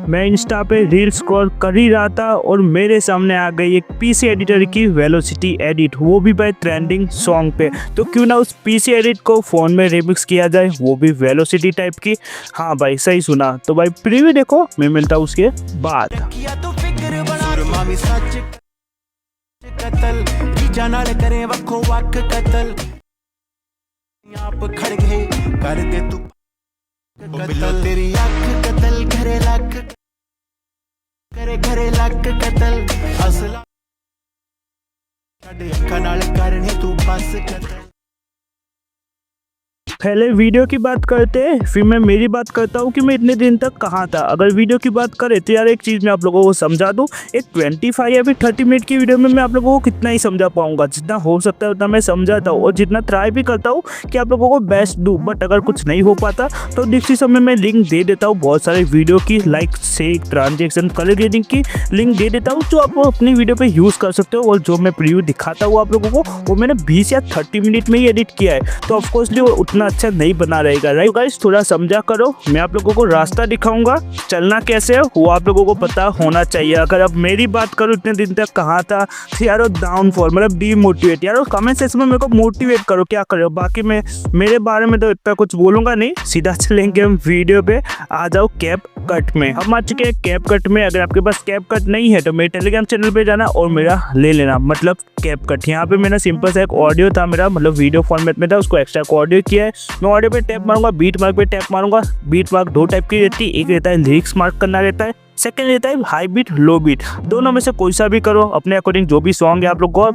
मैं इंस्टा पे reel scroll कर ही रहा था और मेरे सामने आ गई एक पीसी एडिटर की वेलोसिटी एडिट, वो भी भाई ट्रेंडिंग सॉन्ग पे। तो क्यों ना उस पीसी एडिट को फ़ोन में रिमिक्स किया जाए, वो भी वेलोसिटी टाइप की। हाँ भाई सही सुना। तो भाई प्रीव्यू देखो, मैं मिलता हूँ उसके बाद। घरे लक कतल असला अखा नाल करने तू बस कतल। पहले वीडियो की बात करते हैं, फिर मैं मेरी बात करता हूँ कि मैं इतने दिन तक कहाँ था। अगर वीडियो की बात करें तो यार एक चीज़ मैं आप लोगों को समझा दूँ, एक 25 या फिर 30 मिनट की वीडियो में मैं आप लोगों को कितना ही समझा पाऊँगा। जितना हो सकता है उतना मैं समझाता हूँ और जितना ट्राई भी करता हूँ कि आप लोगों को बेस्ट दूँ। बट अगर कुछ नहीं हो पाता तो डिस्क्रिप्शन में मैं लिंक दे देता हूँ बहुत सारे वीडियो की, लाइक से ट्रांजेक्शन कलर ग्रेडिंग की लिंक दे देता हूँ, जो आप अपनी वीडियो पर यूज़ कर सकते हो। और जो मैं प्रीव्यू दिखाता हूँ आप लोगों को, वो मैंने 20 या 30 मिनट में ही एडिट किया है। तो ऑफकोर्सली वो उतना अच्छा नहीं बना रहेगा, राइट गाइस। थोड़ा समझा करो। मैं आप लोगों को रास्ता दिखाऊंगा, चलना कैसे है वो आप लोगों को पता होना चाहिए। अगर अब मेरी बात करूं इतने दिन तक कहाँ था तो यार डाउनफॉल मतलब डीमोटिवेट। यार कमेंट सेक्शन में मेरे को मोटिवेट करो, क्या करो। बाकी मैं मेरे बारे में तो इतना कुछ बोलूंगा नहीं, सीधा चलेंगे हम वीडियो पे। आ जाओ कैप कट में। हम आ चुके हैं कैप कट में। अगर आपके पास कैप कट नहीं है तो मेरे टेलीग्राम चैनल पे जाना और मेरा ले लेना, मतलब कैप कट। यहाँ पे मैंने सिंपल सा एक ऑडियो था मेरा, मतलब वीडियो फॉर्मेट में था, उसको एक्स्ट्रा ऑडियो किया है। मैं ऑडियो पे टैप मारूंगा, बीट मार्क पे टैप मारूंगा। बीट मार्क दो टाइप की रहती है, एक रहता है लिरिक्स मार्क करना रहता है, सेकंड रहता है हाई बीट लो बीट। दोनों में से कोई सा भी करो अपने अकॉर्डिंग, जो भी सॉन्ग है आप लोग को।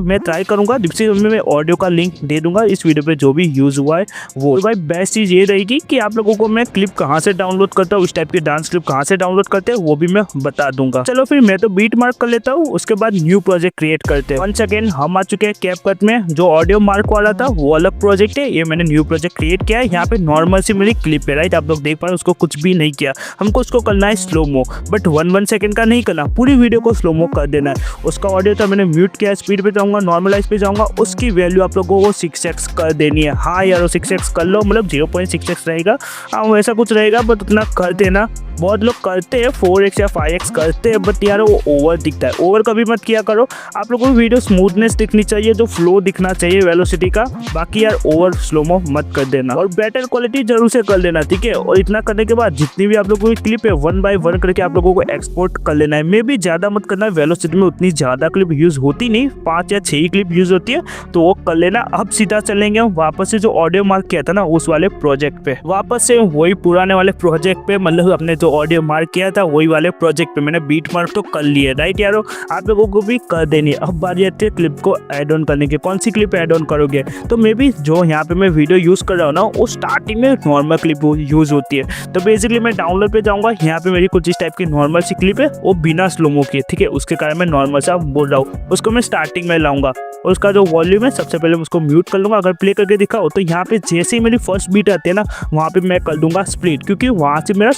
मैं ट्राई करूंगा, डिस्क्रिप्शन में मैं ऑडियो का लिंक दे दूंगा इस वीडियो पे जो भी यूज हुआ है वो। तो भाई बेस्ट चीज़ ये रहेगी कि आप लोगों को मैं क्लिप कहाँ से डाउनलोड करता हूँ, इस टाइप के डांस क्लिप कहाँ से डाउनलोड करते हैं वो भी मैं बता दूंगा। चलो फिर मैं तो बीट मार्क कर लेता हूँ, उसके बाद न्यू प्रोजेक्ट क्रिएट करते हैं। वंस अगेन हम आ चुके हैं कैप कट में। जो ऑडियो मार्क वाला था वो अलग प्रोजेक्ट है, ये मैंने न्यू प्रोजेक्ट क्रिएट किया है। यहाँ पे नॉर्मल सी मेरी क्लिप है, राइट। आप लोग देख पा रहे हैं, उसको कुछ भी नहीं किया। हमको उसको करना है स्लोमो, बट 1 सेकंड का नहीं करना, पूरी वीडियो को स्लोमो कर देना है। उसका ऑडियो था मैंने म्यूट किया, स्पीड पे जाऊंगा, नॉर्मलाइज पे जाऊंगा, उसकी वैल्यू आप लोगों को 6x कर देनी है। हाँ यार 6x कर लो, मतलब 0.6x रहेगा। हाँ वैसा कुछ रहेगा, बट उतना कर देना। बहुत लोग करते हैं 4x या 5x करते हैं, बट यार वो ओवर दिखता है। ओवर कभी मत किया करो। आप लोगों को वीडियो स्मूथनेस दिखनी चाहिए, जो फ्लो दिखना चाहिए वेलोसिटी का। बाकी यार ओवर स्लोमो मत कर देना और बेटर क्वालिटी जरूर से कर लेना, ठीक है। और इतना करने के बाद जितनी भी आप लोगों की क्लिप है 1 by 1 करके आप लोगों को एक्सपोर्ट कर लेना है। मे भी ज़्यादा मत करना, वेलोसिटी में उतनी ज़्यादा क्लिप यूज़ होती नहीं, 5 या 6 ही क्लिप यूज़ होती है, तो वो कर लेना। अब सीधा चलेंगे हम वापस से जो ऑडियो मार्क किया था ना उस वाले प्रोजेक्ट पे, वापस से वही पुराने वाले प्रोजेक्ट पे, मतलब अपने जो ऑडियो मार्क किया था वही वाले प्रोजेक्ट पे मैंने बीट मार्क तो कर लिया, राइट यारो। आप लोगों को भी कर देनी है। अब बारी आती है क्लिप को ऐड ऑन करने की। कौन सी क्लिप ऐड ऑन करोगे? तो मे भी जो यहाँ पे मैं वीडियो यूज़ कर रहा हूँ ना, वो स्टार्टिंग में नॉर्मल क्लिप यूज़ होती है। तो बेसिकली मैं डाउनलोड पे जाऊँगा, यहाँ पे मेरी कुछ इस टाइप की नॉर्मल सी क्लिप है, वो बिना स्लोमो किए, ठीक है। उसके कारण मैं नॉर्मल सा बोल रहा हूँ, उसको मैं स्टार्टिंग में लाऊंगा और उसका जो वॉल्यूम है सबसे पहले उसको म्यूट कर लूँगा। अगर प्ले करके दिखाओ तो यहाँ पे जैसे ही मेरी फर्स्ट बीट आती है ना, वहाँ पे मैं कर दूंगा स्प्लिट, क्योंकि वहाँ से मेरा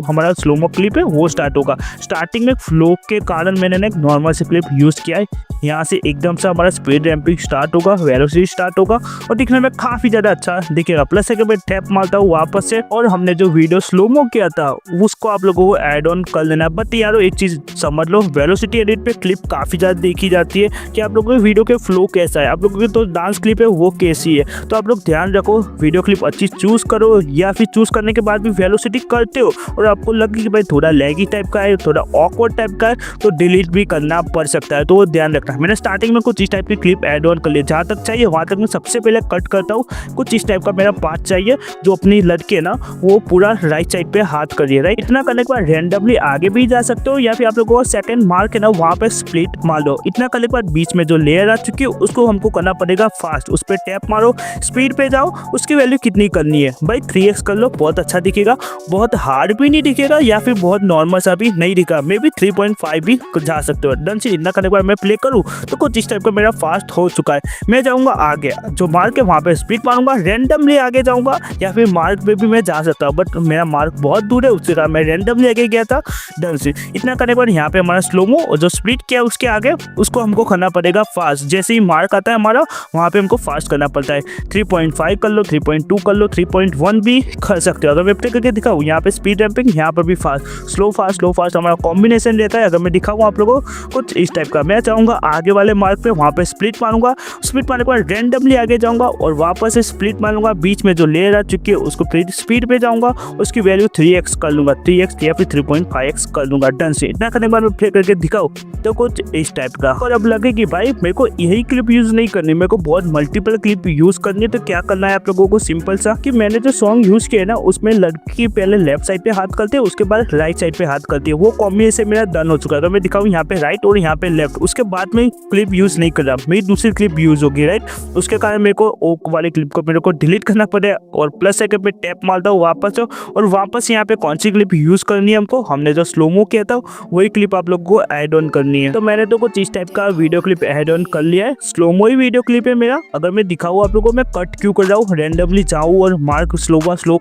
हमारा स्लोमो क्लिप है वो स्टार्ट होगा। स्टार्टिंग में फ्लो के कारण मैंने एक नॉर्मल से क्लिप यूज़ किया है। यहाँ से एकदम से हमारा स्पीड रैंपिंग स्टार्ट होगा, वेलोसिटी स्टार्ट होगा और दिखने में काफ़ी ज़्यादा अच्छा दिखेगा। प्लस है कि मैं टैप मारता हूँ वापस से और हमने जो वीडियो स्लोमो किया था उसको आप लोगों को ऐड ऑन कर लेना। बट यारो एक चीज़ समझ लो, वेलोसिटी एडिट पे क्लिप काफ़ी ज़्यादा देखी जाती है कि आप लोगों के वीडियो के फ्लो कैसा है, आप लोगों की तो डांस क्लिप है वो कैसी है। तो आप लोग ध्यान रखो, वीडियो क्लिप अच्छी चूज़ करो, या फिर चूज़ करने के बाद भी वेलोसिटी करते हो और आपको लगे कि भाई थोड़ा लैगी टाइप का है, थोड़ा ऑकवर्ड टाइप का है, तो डिलीट भी करना पड़ सकता है। तो वो ध्यान रखना। मैंने स्टार्टिंग में कुछ इस टाइप की क्लिप ऐड ऑन कर लिया, जहाँ तक चाहिए वहाँ तक मैं सबसे पहले कट करता हूँ। कुछ इस टाइप का मेरा पार्ट चाहिए जो अपनी लड़के ना वो पूरा राइट साइड पे हाथ करिए, राइट। इतना करने के बाद रेंडमली आगे भी जा सकते हो, या फिर आप लोगों को सेकंड मार्क है ना वहाँ पे स्प्लिट मार लो। इतना करने के बाद बीच में जो लेयर आ चुकी है उसको हमको करना पड़ेगा फास्ट। उस पर टैप मारो, स्पीड पे जाओ, उसकी वैल्यू कितनी करनी है भाई 3x कर लो, बहुत अच्छा दिखेगा। बहुत हार्ड भी नहीं दिखेगा या फिर बहुत नॉर्मल सा भी नहीं दिखा, मे बी 3.5 भी जा सकते हो। डन से इतना करने के बाद मैं प्ले करूँ करूँ तो कुछ इस टाइप का मेरा फास्ट हो चुका है। मैं जाऊँगा आगे, जो मार्क है वहाँ पे स्पीड मारूंगा, रैंडमली आगे जाऊँगा, या फिर मार्क पे भी मैं जा सकता हूँ, बट मेरा मार्क बहुत दूर है, उसके कारण मैं रैंडमली आगे गया था। डन से इतना करने के बाद यहाँ पे हमारा स्लोमो और जो स्प्लिट किया उसके आगे उसको हमको करना पड़ेगा फास्ट। जैसे ही मार्क आता है हमारा वहाँ पे हमको फास्ट करना पड़ता है। 3.5 कर लो, 3.2 कर लो, 3.1 भी कर सकते हो। अगर मैं प्ले करके दिखाऊँ यहाँ पे स्पीड रैंपिंग, यहाँ पर भी फास्ट, स्लो फास्ट हमारा कॉम्बिनेशन रहता है। अगर मैं दिखाऊँ आप लोगों को कुछ इस टाइप का, मैं चाहूँगा आगे वाले मार्क पे वहाँ पे स्प्लिट मारूंगा, स्प्लिट मारने के बाद रैंडमली आगे जाऊँगा और वापस से स्प्लिट मारूंगा, बीच में जो लेयर आ चुकी है उसको स्पीड पे जाऊँगा, उसकी वैल्यू 3x कर लूँगा, 3x या फिर 3.5x कर लूँगा। डन से इतना करने के बाद मैं प्ले करके दिखाऊँ तो कुछ इस टाइप का। और अब लगे कि भाई मेरे को यही क्लिप यूज़ नहीं करनी, मेरे को बहुत मल्टीपल क्लिप यूज़ करनी है, तो क्या करना है आप लोगों को सिंपल सा कि मैंने जो सॉन्ग यूज़ किया है ना उसमें लड़की पहले लेफ्ट साइड पे हाथ करते हैं, उसके बाद राइट साइड पे हाथ करती है, वो कॉम्बिनेशन मेरा डन हो चुका है। तो मैं दिखाऊँ यहाँ पे राइट और यहाँ पे लेफ्ट, उसके बाद में क्लिप यूज़ नहीं कर रहा, मेरी दूसरी क्लिप यूज़ होगी राइट, उसके कारण मेरे को ओक वाली क्लिप को मेरे को डिलीट करना पड़े और प्लस सेकंड पे टैप मारता हूँ वापस, और वापस यहाँ पे कौन सी क्लिप यूज़ करनी है हमको, हमने जो स्लोमो किया था वही क्लिप आप लोग को ऐड ऑन करनी है। तो मैंने तो कुछ इस टाइप का वीडियो क्लिप ऐड ऑन कर लिया है, स्लोमो ही वीडियो क्लिप है मेरा। अगर मैं दिखाऊँ आप लोगों को मैं कट क्यों कर रहा हूँ, रैंडमली जाऊँ और मार्क स्लो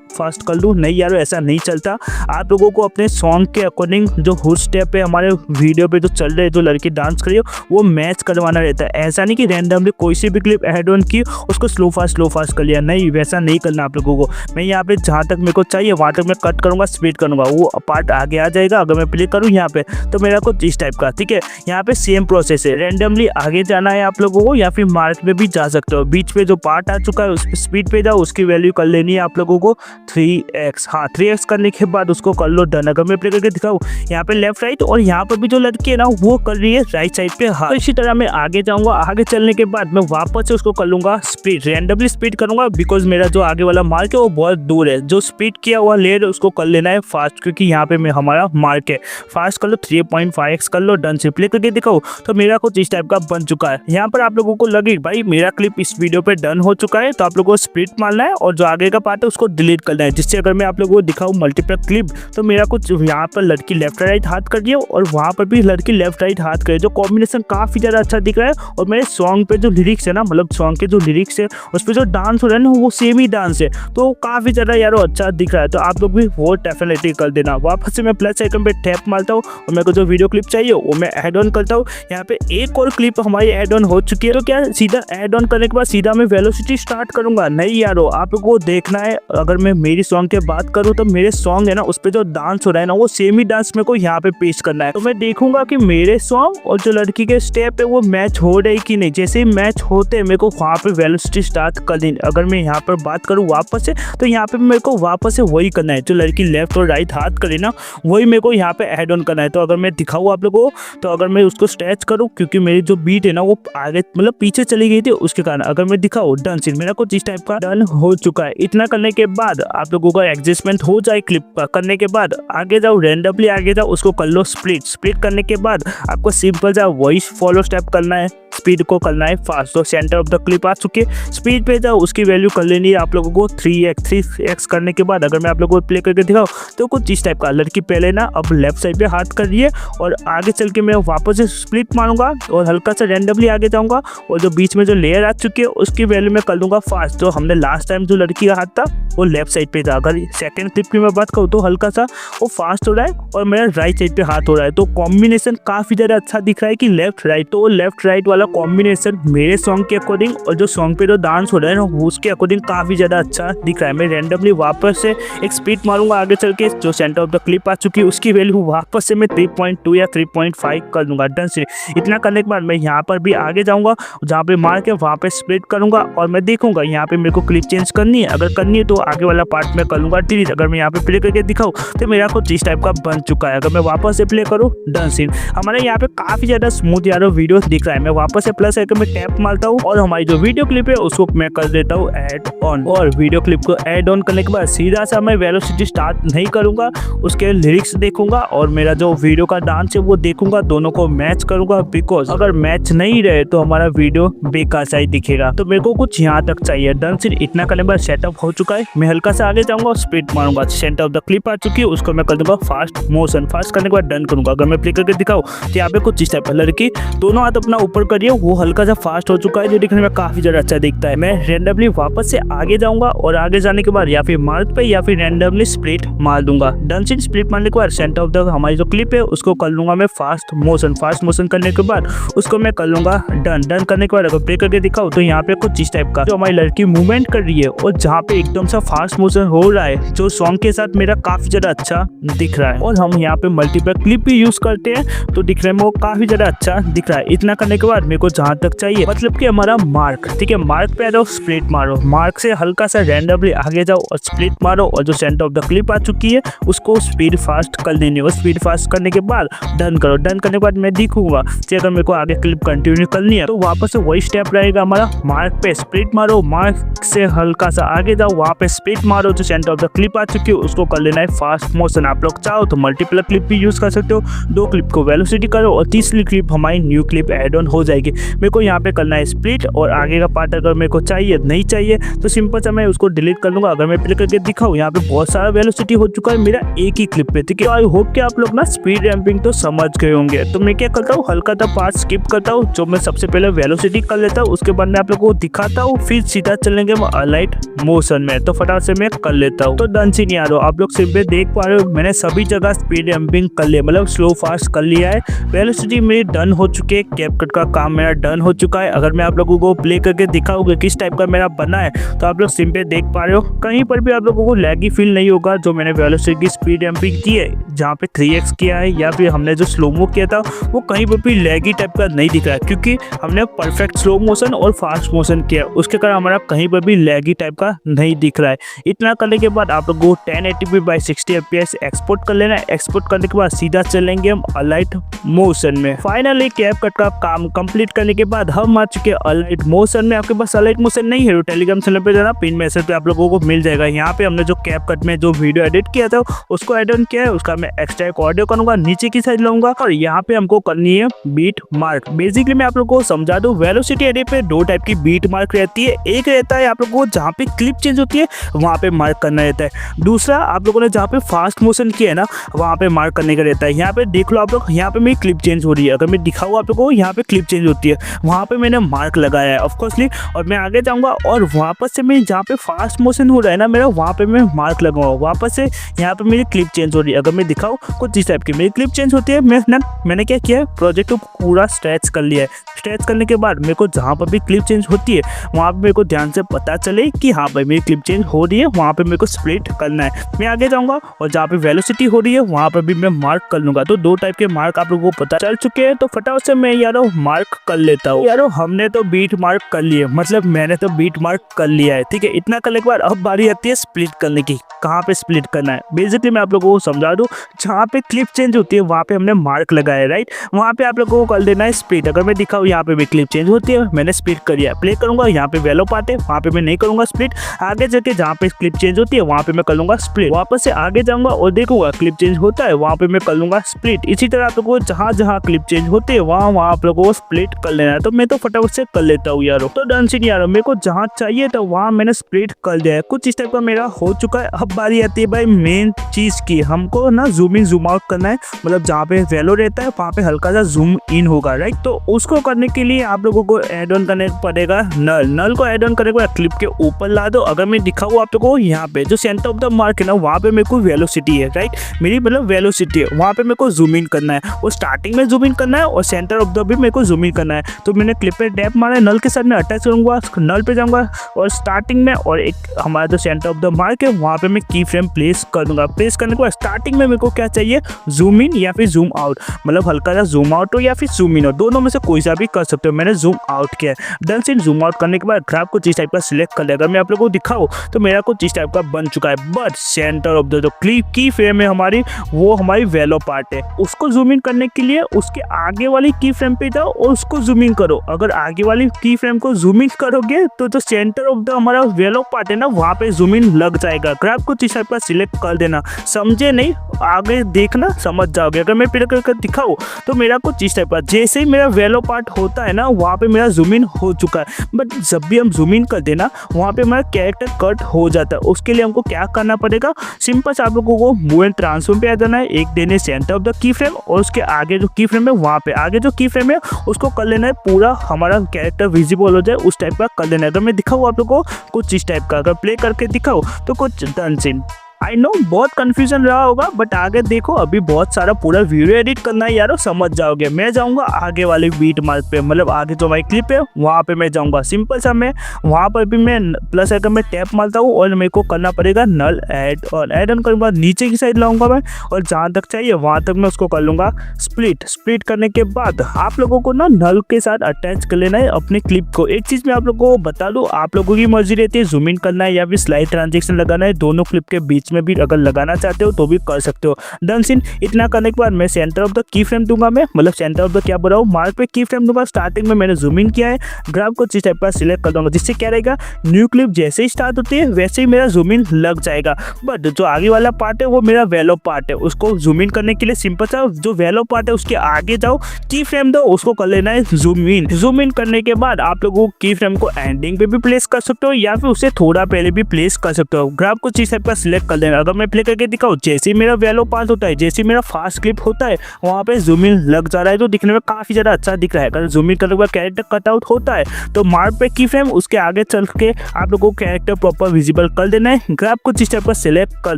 फास्ट कर लूँ, नहीं यार ऐसा नहीं चलता। आप लोगों को अपने सॉन्ग के अकॉर्डिंग जो हुड स्टेप है हमारे वीडियो पे जो चल रहे जो लड़की डांस कर रही है वो मैच करवाना रहता है। ऐसा नहीं कि रैंडमली कोई सी भी क्लिप ऐड ऑन की उसको स्लो फास्ट कर लिया, नहीं वैसा नहीं करना आप लोगों को। मैं यहाँ पे जहाँ तक मेरे को चाहिए वहाँ तक मैं कट करूँगा, स्पीड करूँगा, वो पार्ट आगे आ जाएगा। अगर मैं प्ले करूँ यहाँ पे तो मेरा कुछ इस टाइप का, ठीक है। यहाँ पे सेम प्रोसेस है, रैंडमली आगे जाना है आप लोगों को या फिर मार्क में भी जा सकते हो। बीच पे जो पार्ट आ चुका है उस पर स्पीड पे जाओ, उसकी वैल्यू कर लेनी है आप लोगों को 3x। हाँ 3x करने के बाद उसको कर लो डन। अगर मैं प्ले करके दिखाऊँ यहाँ पे लेफ्ट राइट, और यहाँ पर भी जो लड़की है ना वो कर रही है राइट साइड पे। हाँ तो इसी तरह मैं आगे जाऊँगा, आगे चलने के बाद मैं वापस से उसको कर लूँगा स्पीड, रैंडमली स्पीड करूँगा बिकॉज मेरा जो आगे वाला मार्क है वो बहुत दूर है। जो स्पीड किया हुआ लेयर उसको कर लेना है फास्ट, क्योंकि यहाँ पे मैं हमारा मार्क है। फास्ट कर लो, 3.5x कर लो डन से। प्ले करके दिखाओ तो मेरा कुछ इस टाइप का बन चुका है। यहाँ पर आप लोगों को लगे भाई मेरा क्लिप इस वीडियो पे डन हो चुका है, तो आप लोगों को स्प्लिट मारना है और जो आगे का पार्ट है उसको डिलीट करना है। जिससे अगर मैं आप लोगों को दिखाऊँ मल्टीपल क्लिप तो मेरा कुछ यहाँ पर लड़की लेफ्ट राइट हाथ कर रही है और वहाँ पर भी लड़की लेफ्ट राइट हाथ करे, जो कॉम्बिनेशन काफ़ी ज़्यादा अच्छा दिख रहा है। और मेरे सॉन्ग पे जो लिरिक्स है ना, मतलब सॉन्ग के जो लिरिक्स है उस पर जो डांस हो रहा है ना वो सेम ही डांस है, तो काफ़ी ज़्यादा यार अच्छा दिख रहा है। तो आप लोग भी वो डेफिनेटली कर देना। वापस से मैं प्लस आइकन पे टैप मारता हूँ और मेरे को जो वीडियो क्लिप चाहिए वो मैं ऐड ऑन करता हूँ। यहाँ पे एक और क्लिप हमारी ऐड ऑन हो चुकी है, तो क्या सीधा ऐड ऑन करने के बाद सीधा मैं वेलोसिटी स्टार्ट करूँगा? नहीं यारो, आप लोगों को देखना है। अगर मैं मेरी सॉन्ग की बात करूँ तो मेरे सॉन्ग है ना उस पर जो डांस हो रहा है ना वो सेम ही डांस मेरे को यहाँ पे पेश करना है। तो मैं देखूंगा कि मेरे सॉन्ग और जो लड़की के स्टेप है वो मैच हो रही कि नहीं। जैसे ही मैच होते मेरे को वहाँ पे वेलोसिटी स्टार्ट कर देनी। अगर मैं यहाँ पर बात करूँ वापस से तो यहाँ पे मेरे को वापस से वही करना है, जो लड़की लेफ्ट और राइट हाथ करे ना वही मेरे को यहाँ पे ऐड ऑन करना है। तो अगर मैं दिखाऊँ आप लोगों को, तो अगर मैं उसको स्ट्रेच करूँ क्योंकि मेरी जो बीट है ना वो आगे मतलब पीछे चली गई थी उसके कारण, अगर मैं दिखाऊँ डन सीन मेरा कुछ इस टाइप का डन हो चुका है। इतना करने के बाद आप लोगों का एडजस्टमेंट हो जाए क्लिप का, करने के बाद आगे जाओ, रैंडमली आगे जाओ, उसको कर लो स्प्लिट करने के बाद आपको सिंपल सा वॉइस फॉलो स्टेप करना है, स्पीड को करना है फास्ट। तो सेंटर ऑफ द क्लिप आ चुके, स्पीड पे जाओ, उसकी वैल्यू कर लेनी है आप लोगों को 3x करने के बाद अगर मैं आप लोगों को प्ले करके दिखाऊँ तो कुछ इस टाइप का। लड़की पहले ना अब लेफ्ट साइड पे हाथ कर रही है और आगे चल के मैं वापस से स्प्लिट मारूंगा और हल्का सा रैंडमली आगे जाऊंगा और जो बीच में जो लेयर आ चुकी है उसकी वैल्यू मैं कर दूंगा फास्ट। जो हमने लास्ट टाइम जो लड़की का हाथ था वो लेफ्ट साइड पे था। अगर सेकंड क्लिप की मैं बात करूँ तो हल्का सा वो फास्ट हो रहा है और मेरा राइट साइड पे हाथ हो रहा है। तो कॉम्बिनेशन काफ़ी ज़्यादा अच्छा दिख रहा है कि लेफ्ट राइट, तो लेफ्ट राइट वाला कॉम्बिनेशन मेरे सॉन्ग के अकॉर्डिंग और जो सॉन्ग पे जो डांस हो रहा है ना उसके अकॉर्डिंग काफ़ी ज़्यादा अच्छा दिख रहा है। मैं रैंडमली वापस से एक स्पीड मारूंगा आगे चल के, जो सेंटर ऑफ द क्लिप आ चुकी है उसकी वैल्यू वापस से मैं 3.2 या 3.5 कर दूंगा डन से। इतना करने के बाद मैं यहाँ पर भी आगे जाऊँगा, जहाँ पे मार के वहाँ पे स्प्लिट करूँगा और मैं देखूँगा यहाँ पे मेरे को क्लिप चेंज करनी है। अगर करनी है तो आगे वाला पार्ट में कर लूँगा डिलीट। अगर मैं यहाँ पे प्ले करके दिखाऊँ तो मेरा कुछ इस टाइप का बन चुका है। अगर मैं वापस से प्ले करूँ डन सीन, हमारे यहाँ पे काफ़ी ज़्यादा स्मूथ यार वीडियो दिख रहा है। मैं वापस से प्लस आइकन में टैप मारता हूँ और हमारी जो वीडियो क्लिप है उसको मैं कर देता हूँ ऐड ऑन। और वीडियो क्लिप को ऐड ऑन करने के बाद सीधा सा मैं वेलोसिटी स्टार्ट नहीं करूँगा, उसके लिरिक्स देखूंगा और मेरा जो वीडियो का डांस है वो देखूंगा, दोनों को मैच करूंगा। बिकॉज अगर मैच नहीं रहे तो हमारा वीडियो बेकार सा ही दिखेगा। तो मेरे को कुछ यहाँ तक चाहिए डन सीन। इतना करने के बाद सेटअप हो चुका है। मैं हल्का सा आगे जाऊंगा, स्पीड मारूंगा, सेंटर ऑफ द क्लिप आ चुकी है उसको मैं कर दूंगा फास्ट मोशन। फास्ट करने के बाद डन करूंगा। अगर मैं प्ले करके दिखाऊँ तो यहाँ पे कुछ इस टाइप लड़की दोनों हाथ अपना ऊपर करिए, वो हल्का सा फास्ट हो चुका है जो दिखने में काफी ज्यादा अच्छा दिखता है। मैं रैंडमली वापस से आगे जाऊंगा और आगे जाने के बाद या फिर मार्क पे या फिर रैंडमली स्प्लिट मार दूंगा। डन से स्प्लिट मारने के बाद सेंटर ऑफ द हमारी जो क्लिप है उसको कर लूंगा मैं फास्ट मोशन करने के बाद उसको मैं कर लूंगा डन करने के बाद अगर प्ले करके दिखाऊं तो यहाँ पे कुछ इस टाइप का जो हमारी लड़की मूवमेंट कर रही है और जहाँ पे एकदम सा फास्ट मोशन हो रहा है जो सॉन्ग के साथ मेरा काफी ज्यादा अच्छा दिख रहा है। और हम यहाँ पे मल्टीपल क्लिप भी यूज करते हैं तो दिखने में वो काफी ज्यादा अच्छा दिख रहा है। इतना करने के बाद मेरे को जहाँ तक चाहिए मतलब कि हमारा मार्क, ठीक है, मार्क पे आ जाओ, स्प्लिट मारो, मार्क से हल्का सा रैंडमली आगे जाओ और स्प्लिट मारो और जो सेंटर ऑफ द क्लिप आ चुकी है उसको स्पीड फास्ट कर देनी है। स्पीड फास्ट करने के बाद डन करो। डन करने के बाद मैं दिखूंगा कि अगर मेरे को आगे क्लिप कंटिन्यू करनी है तो वापस से वही स्टेप रहेगा हमारा, मार्क पे स्प्लिट मारो, मार्क से हल्का सा आगे जाओ, वहाँ पे स्प्लिट मारो, जो सेंटर ऑफ द क्लिप आ चुकी है उसको कर लेना है फास्ट मोशन। आप लोग चाहो तो मल्टीपल क्लिप भी यूज कर सकते हो, 2 क्लिप को वेलोसिटी करो और तीसरी क्लिप हमारी न्यू क्लिप एड ऑन हो जाएगी। मेरे को यहाँ पे करना है स्प्लिट और आगे का पार्ट अगर मेरे को चाहिए नहीं चाहिए तो सिंपल सा मैं उसको डिलीट कर लूंगा। अगर मैं प्ले करके दिखाऊँ यहाँ पे बहुत सारा वेलोसिटी हो चुका है मेरा एक ही क्लिप पे, ठीक है। आई होप कि आप लोग ना स्पीड रैंपिंग तो समझ गए होंगे। तो मैं क्या करता हूँ, हल्का सा पार्ट स्किप करता हूँ, जो मैं सबसे पहले वेलोसिटी कर लेता हूँ, उसके बाद मैं आप लोगों को दिखाता हूँ, फिर सीधा चलेंगे अलाइट मोशन में। तो फटाफट से मैं कर लेता हूँ। तो डन सी नहीं आ रहा, आप लोग सिंपल देख पा रहे हो मैंने सभी जगह स्पीड रैंपिंग कर लिया, मतलब स्लो फास्ट कर लिया है। वेलोसिटी मेरी डन हो चुकी है, कैपकट का काम मेरा डन हो चुका है। अगर मैं आप लोगों को प्ले करके दिखाऊंगा किस टाइप का मेरा बना है तो आप लोग सिंपल देख पा रहे हो, कहीं पर भी आप लोगों को लैगी फील नहीं होगा। जो मैंने वेलोसिटी की स्पीड रैंपिंग की है जहाँ पे 3x किया है या फिर हमने जो स्लो मो किया था वो कहीं पर भी लैगी टाइप का नहीं दिख रहा है, क्योंकि हमने परफेक्ट स्लो मोशन और फास्ट मोशन किया, उसके कारण हमारा कहीं पर भी लैगी टाइप का नहीं दिख रहा है। इतना करने के बाद आप लोगों को 1080p by 60 fps एक्सपोर्ट कर लेना है। एक्सपोर्ट करने के बाद सीधा चलेंगे हम अलाइट मोशन में। फाइनली कैपकट का काम कंप्लीट करने के बाद हम आ चुके हैं अलाइट मोशन में। आपके पास अलाइट मोशन नहीं है तो टेलीग्राम चैनल पे जाना, पिन मैसेज पे आप लोगों को मिल जाएगा। यहाँ पे हमने जो कैपकट में जो वीडियो एडिट किया था उसको एड ऑन किया है, उसका मैं एक्स्ट्रा एक ऑडियो करूंगा, नीचे की साइड लाऊंगा और यहाँ पे हमको करनी है बीट मार्क। बेसिकली मैं आप लोगों को समझा दूं, वेलोसिटी एडिट पे 2 टाइप की बीट मार्क रहती है। एक रहता है आप लोगों को जहाँ पे क्लिप चेंज होती है वहाँ पे मार्क करना रहता है, दूसरा आप लोगों ने जहाँ पे फास्ट मोशन किया है ना वहाँ पे मार्क करने का रहता है। यहाँ पे देख लो आप लोग, यहाँ पे मेरी क्लिप चेंज हो रही है, अगर मैं दिखाऊँ आप लोगों को यहाँ पे क्लिप चेंज होती है, वहाँ पे मैंने मार्क लगाया है ऑफकोर्सली। और मैं आगे जाऊँगा और वापस से मैं जहाँ पे फास्ट मोशन हो रहा है ना मेरा, वहाँ पे मैं मार्क लगाऊंगा। वापस से यहाँ पे मेरी क्लिप चेंज हो रही है, अगर मैं दिखाऊँ कुछ इस टाइप की मेरी क्लिप चेंज होती है। मैंने क्या किया है, प्रोजेक्ट को पूरा स्ट्रेच कर लिया है। स्ट्रेच करने के बाद मेरे को जहाँ पर भी क्लिप चेंज होती है वहाँ पे मेरे को ध्यान से पता चले कि हाँ भाई मेरी क्लिप चेंज हो रही है, वहाँ पे मेरे को स्प्लिट करना है। मैं आगे जाऊँगा और जहाँ पे वेलोसिटी हो रही है वहाँ पर भी मैं मार्क कर लूँगा। तो 2 टाइप के मार्क आप लोगों को पता चल चुके हैं, तो फटाफट से मैं यारो मार्क कर लेता हूँ। यारो हमने तो बीट मार्क कर लिए, मतलब मैंने तो बीट मार्क कर लिया है, ठीक है। इतना करने के बाद अब बारी आती है स्प्लिट करने की। कहाँ पे स्प्लिट करना है बेसिकली मैं आप लोगों को समझा दूँ, जहाँ पे क्लिप चेंज होती है वहाँ पे हमने मार्क लगाया है, राइट, वहाँ पे आप लोगों को कर देना है स्प्लिट। अगर मैं दिखाऊँ यहाँ पे भी क्लिप चेंज होती है, मैंने स्प्लिट कर लिया, प्ले करूँगा, यहाँ पे वेलो पार्ट है वहाँ पे मैं नहीं करूँगा स्प्लिट। आगे जाके जहाँ पे क्लिप चेंज होती है वहाँ पे मैं कर लूँगा स्प्लिट। वापस से आगे जाऊँगा और देखूंगा क्लिप चेंज होता है वहाँ पे मैं कर लूँगा स्प्लिट। इसी तरह आप लोगों को जहाँ जहाँ क्लिप चेंज होती है वहाँ आप लोगों को स्प्लिट कर लेना है। तो मैं तो फटाफट से कर लेता हूँ यारो। तो डन सी नहीं यारो, मेरे को जहाँ चाहिए था वहाँ मैंने स्प्लिट कर दिया है, कुछ इस टाइप का मेरा हो चुका है। अब बारी आती है भाई मेन चीज की, हमको ना जूम इन जूम आउट करना है, मतलब जहाँ पे वेलो रहता है वहाँ पे हल्का सा जूम इन होगा, राइट। तो उसको करने के लिए आप लोगों को एड ऑन करने पड़ेगा नल को एड ऑन करने के बाद क्लिप के ऊपर ला दो। अगर मैं दिखाऊँ आप लोगों को यहाँ पे जो सेंटर ऑफ द मार्क है ना वहाँ पे मेरे को वेलोसिटी है, राइट, मेरी मतलब वेलोसिटी है, वहाँ पे मेरे को जूम इन करना है, और स्टार्टिंग में जूम इन करना है और सेंटर ऑफ द भी मेरे को जूम इन करना है। तो मैंने क्लिप पे टैप मारा है, नल के साथ मैं अटैच करूँगा, नल पे जाऊँगा और स्टार्टिंग में और एक हमारा जो सेंटर ऑफ द मार्क है वहाँ पे मैं की फ्रेम प्लेस कर दूंगा। प्लेस करने के बाद स्टार्टिंग में मेरे को क्या चाहिए, जूम इन या फिर जूम आउट, मतलब हल्का सा जूम आउट हो या फिर जूम इन हो, दोनों में से कोई सा भी कर सकते हो। मैंने जूम आउट किया है। डन से जूम आउट करने के बाद ग्राफ को जिस टाइप का सिलेक्ट कर लिया। अगर मैं आप लोगों को दिखाऊँ तो मेरा कुछ इस टाइप का बन चुका है, बट सेंटर ऑफ द जो की फ्रेम है हमारी वो हमारी वेलो पार्ट है, उसको जूम इन करने के लिए उसके आगे वाली की फ्रेम पे जाओ और उसको जूम इन करो। अगर आगे वाली की फ्रेम को जूम इन करोगे तो जो सेंटर ऑफ द हमारा वेलो पार्ट है ना वहाँ पे जूम इन लग जाएगा। ग्राफ को इस टाइप का सिलेक्ट कर देना, समझे नहीं, आगे देखना समझ जाओगे। अगर मैं प्ले करके दिखाऊँ तो मेरा कुछ इस टाइप का, जैसे ही मेरा वेलो पार्ट होता है ना वहाँ पे मेरा जूम इन हो चुका है, बट जब भी हम जूम इन कर देना वहाँ पे हमारा कैरेक्टर कट हो जाता है। उसके लिए हमको क्या करना पड़ेगा, सिंपल से आप लोगों को मूव एंड ट्रांसफॉर्म पे आ जाना है, एक देने centre of the key frame और उसके आगे जो की फ्रेम है वहाँ पे आगे आगे जो की फ्रेम है उसको कर लेना है पूरा हमारा कैरेक्टर विजिबल हो जाए उस टाइप का कर लेना है। अगर मैं दिखाऊँ आप लोगों को कुछ इस टाइप का, अगर प्ले करके दिखाऊँ तो कुछ डन सीन। आई नो बहुत कंफ्यूजन रहा होगा, बट आगे देखो अभी बहुत सारा पूरा वीडियो एडिट करना है यारो, समझ जाओगे। मैं जाऊंगा आगे वाले बीट मार्क पे, मतलब आगे जो हमारी क्लिप है वहाँ पे मैं जाऊंगा। सिंपल सा मैं वहाँ पर भी मैं प्लस आइकन में टैप मारता हूँ और मेरे को करना पड़ेगा नल ऐड, और ऐड ऑन करने के बाद नीचे की साइड लाऊंगा मैं, और जहाँ तक चाहिए वहाँ तक मैं उसको कर लूँगा स्प्लिट। स्प्लिट करने के बाद आप लोगों को ना नल के साथ अटैच कर लेना है अपनी क्लिप को। एक चीज़ मैं आप लोगों को बता दूँ, आप लोगों की मर्जी रहती है जूम इन करना है या फिर स्लाइड ट्रांजेक्शन लगाना है, दोनों क्लिप के बीच में भी अगर लगाना चाहते हो तो भी कर सकते हो। Done scene. इतना करने के बाद मैं centre of the key frame दूंगा, मैं मतलब सेंटर ऑफ द क्या बोल रहा हूँ, मार्क पे की फ्रेम दूंगा। स्टार्टिंग में मैंने जूम इन किया है, ग्राफ को इस टाइप का सिलेक्ट कर दूंगा, जिससे क्या रहेगा न्यू क्लिप जैसे ही स्टार्ट होती है वैसे ही मेरा जूम इन लग जाएगा। बट जो आगे वाला पार्ट है वो मेरा वेलो पार्ट है, उसको जूम इन करने के लिए सिंपल सा जो वेलो पार्ट है उसके आगे जाओ, की फ्रेम दो, उसको कर लेना है जूम इन। जूम इन करने के बाद आप लोगों को की फ्रेम को एंडिंग पे भी प्लेस कर सकते हो या फिर उससे थोड़ा पहले भी प्लेस कर सकते हो। ग्राफ को इस टाइप का सिलेक्ट कर देना। अगर मैं प्ले करके दिखाऊँ, जैसे मेरा वेलो पास होता है, जैसे मेरा फास्ट क्लिप होता है, वहाँ पे जूम इन लग जा रहा है तो दिखने में काफी ज्यादा अच्छा दिख रहा है। अगर जूम इन करने के बाद कैरेक्टर कटआउट होता है तो मार्क पे की फ्रेम, उसके आगे चल के आप लोगों को कैरेक्टर प्रॉपर विजिबल कर देना है। ग्राफ को इस टाइप का सिलेक्ट कर